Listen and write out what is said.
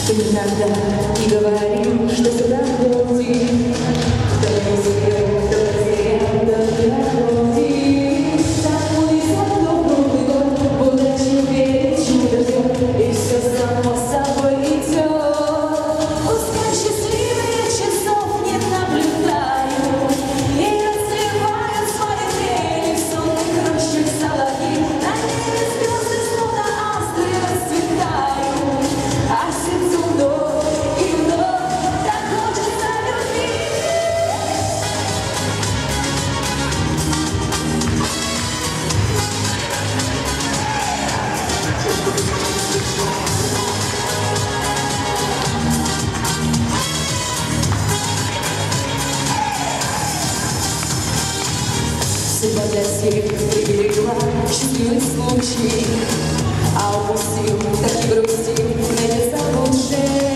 Ты никогда не говорил, что сюда ходишь, да не успел, да потерял, да не находишь. Такой звонок, Новый год, удачи верить, чудо ждет, и все само собой идет. Пускай счастливые часов не наблюдаю, и разливают свои трели в сонных рощах соловьи. На небе звезды словно астры расцветают, а сердцу вновь и вновь так хочется любить. Судьба для всех приберегла счастливый случай, а упустил, так и грустил, найдется лучше.